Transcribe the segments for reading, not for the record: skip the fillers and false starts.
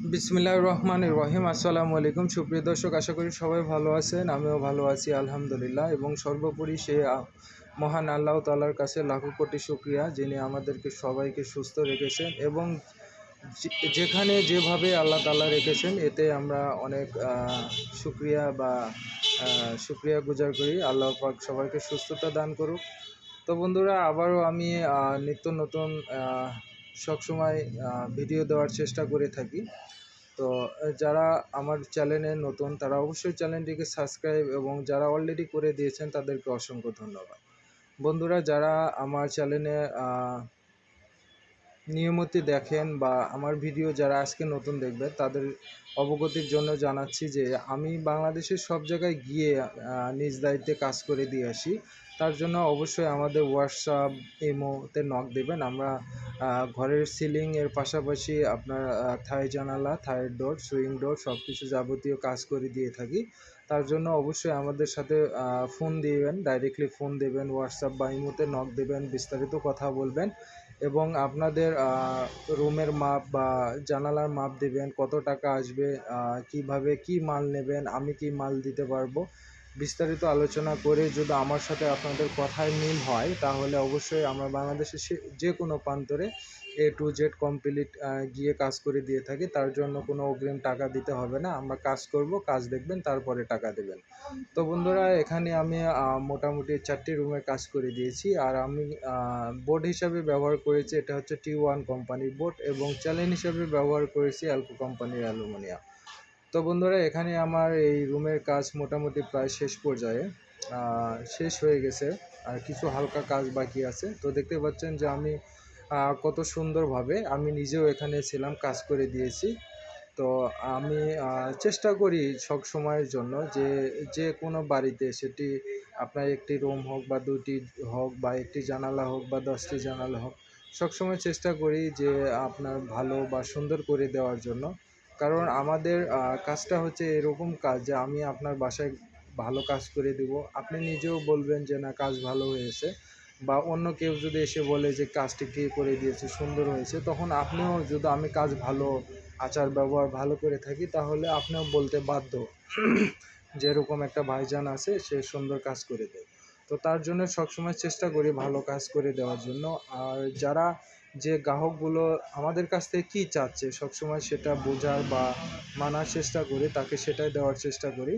বিসমিল্লাহির রহমানির রহিম। আসসালামু আলাইকুম সুপ্রিয় দর্শক, আশা করি সবাই ভালো আছেন। আমিও ভালো আছি আলহামদুলিল্লাহ। এবং সর্বোপরি সে মহান আল্লাহ তাআলার কাছে লাখো কোটি শুকরিয়া, যিনি আমাদেরকে সবাইকে সুস্থ রেখেছেন এবং যেখানে যেভাবে আল্লাহ তাআলা রেখেছেন এতে আমরা অনেক শুকরিয়া বা শুকরিয়া গুজার করি। আল্লাহ পাক সবাইকে সুস্থতা দান করুক। তো বন্ধুরা, আবারও আমি নিত্য নতুন সবসময় ভিডিও দেওয়ার চেষ্টা করে থাকি। তো যারা আমার চ্যানেলে নতুন তারা অবশ্যই চ্যানেলটিকে সাবস্ক্রাইব, এবং যারা অলরেডি করে দিয়েছেন তাদেরকে অসংখ্য ধন্যবাদ। বন্ধুরা, যারা আমার চ্যানেলে নিয়মিত দেখেন বা আমার ভিডিও যারা আজকে নতুন দেখবে তাদের অবগতির জন্য জানাচ্ছি যে আমি বাংলাদেশের সব জায়গায় গিয়ে নিজ দায়িত্বে কাজ করে দিয়ে আসি। তার জন্য অবশ্যই আমাদের হোয়াটসঅ্যাপ ইমোতে নক দেবেন। আমরা ঘরের সিলিংয়ের পাশাপাশি আপনার থাই জানালা, থাইয়ের ডোর, সুইং ডোর সব কিছু যাবতীয় কাজ করে দিয়ে থাকি। তার জন্য অবশ্যই আমাদের সাথে ফোন দিবেন, ডাইরেক্টলি ফোন দেবেন, হোয়াটসঅ্যাপ বা ইমোতে নক দেবেন, বিস্তারিত কথা বলবেন এবং আপনাদের রুমের মাপ বা জানালার মাপ দেবেন, কত টাকা আসবে, কিভাবে কি মাল নেবেন, আমি কি মাল দিতে পারবো, বিস্তারিত আলোচনা করে যদি আমার সাথে আপনাদের কথায় মিল হয় তাহলে অবশ্যই আমরা বাংলাদেশের যে কোনো প্রান্তরে A to Z কমপ্লিট গিয়ে কাজ করে দিয়ে থাকি। তার জন্য কোনো অগ্রিম টাকা দিতে হবে না। আমরা কাজ করব, কাজ দেখবেন, তারপরে টাকা দেবেন। তো বন্ধুরা, এখানে আমি মোটামুটি 4টি রুমের কাজ করে দিয়েছি। আর আমি বোর্ড হিসাবে ব্যবহার করেছি, এটা হচ্ছে T1 কোম্পানির বোর্ড, এবং চ্যালেঞ্জ হিসাবে ব্যবহার করেছি অ্যালকো কোম্পানির অ্যালুমিনিয়াম। তো বন্ধুরা, এখানে আমার এই রুমের কাজ মোটামুটি প্রায় শেষ পর্যায়ে, শেষ হয়ে গেছে, আর কিছু হালকা কাজ বাকি আছে। তো দেখতে পাচ্ছেন যে আমি কত সুন্দরভাবে আমি নিজেও এখানে ছিলাম, কাজ করে দিয়েছি। তো আমি চেষ্টা করি সব সময়ের জন্য যে কোনো বাড়িতে, সেটি আপনার একটি রুম হোক বা 2টি হোক বা একটি জানালা হোক বা 10টি জানালা হোক, সবসময় চেষ্টা করি যে আপনার ভালো বা সুন্দর করে দেওয়ার জন্য। কারণ আমাদের কাজটা হচ্ছে এরকম কাজ যে আমি আপনার বাসায় ভালো কাজ করে দিব, আপনি নিজেও বলবেন যে না কাজ ভালো হয়েছে, বা অন্য কেউ যদি এসে বলে যে কাজটি কে করে দিয়েছে, সুন্দর হয়েছে, তখন আপনিও যদি আমি কাজ ভালো, আচার ব্যবহার ভালো করে থাকি, তাহলে আপনিও বলতে বাধ্য যেরকম একটা ভাইজান আছে সে সুন্দর কাজ করে দেয়। তো তার জন্য সবসময় চেষ্টা করি ভালো কাজ করে দেওয়ার জন্য। আর যারা যে গ্রাহকগুলো আমাদের কাছ থেকে কী চাচ্ছে সবসময় সেটা বোঝার বা মানার চেষ্টা করি, তাকে সেটাই দেওয়ার চেষ্টা করি।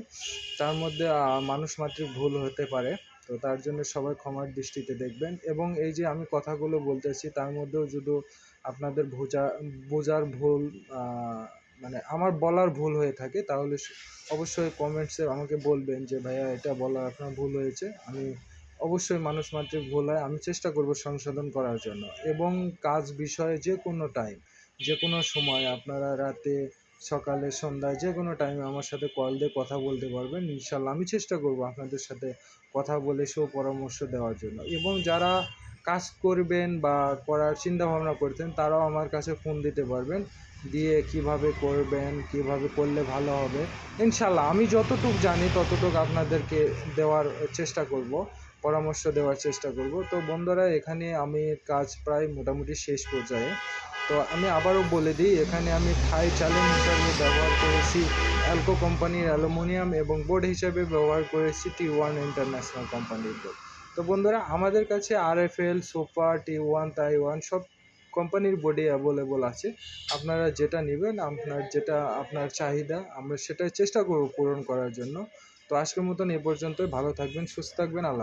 তার মধ্যে মানুষ মাত্রই ভুল হতে পারে, তো তার জন্য সবাই ক্ষমার দৃষ্টিতে দেখবেন। এবং এই যে আমি কথাগুলো বলতেছি তার মধ্যেও যদি আপনাদের বোঝার ভুল, মানে আমার বলার ভুল হয়ে থাকে, তাহলে অবশ্যই কমেন্টসে আমাকে বলবেন যে ভাইয়া এটা বলার আপনার ভুল হয়েছে। আমি অবশ্যই মানুষ মাত্রই ভুল হয়, আমি চেষ্টা করব সংশোধন করার জন্য। এবং কাজ বিষয়ে যে কোনো টাইম, যে কোনো সময়, আপনারা রাতে, সকালে, সন্ধ্যায় যে কোনো টাইমে আমার সাথে কল দিয়ে কথা বলতে পারবেন। ইনশাল্লাহ আমি চেষ্টা করব আপনাদের সাথে কথা বলে পরামর্শ দেওয়ার জন্য। এবং যারা কাজ করবেন বা করার চিন্তা ভাবনা করছেন তারাও আমার কাছে ফোন দিতে পারবেন, দিয়ে কিভাবে করবেন, কিভাবে করলে ভালো হবে, ইনশাল্লাহ আমি যতটুকু জানি ততটুকু আপনাদেরকে দেওয়ার চেষ্টা করব, পরামর্শ দেওয়ার চেষ্টা করব। তো বন্ধুরা, এখানে আমি কাজ প্রায় মোটামুটি শেষ পর্যায়ে। তো আমি আবারও বলে দিই, এখানে আমি থাই চ্যালেঞ্জ হিসাবে ব্যবহার করেছি অ্যালকো কোম্পানির অ্যালুমিনিয়াম, এবং বোর্ড হিসাবে ব্যবহার করেছি T1 ইন্টারন্যাশনাল কোম্পানির বোর্ড। তো বন্ধুরা, আমাদের কাছে RFL, সোফা, T1, তাইওয়ান সব কোম্পানির বোর্ডে অ্যাভেলেবল আছে। আপনারা যেটা নেবেন, আপনার চাহিদা, আমরা সেটাই চেষ্টা করব পূরণ করার জন্য। তো আজকের মতন এ পর্যন্তই। ভালো থাকবেন, সুস্থ থাকবেন। আল্লাহ।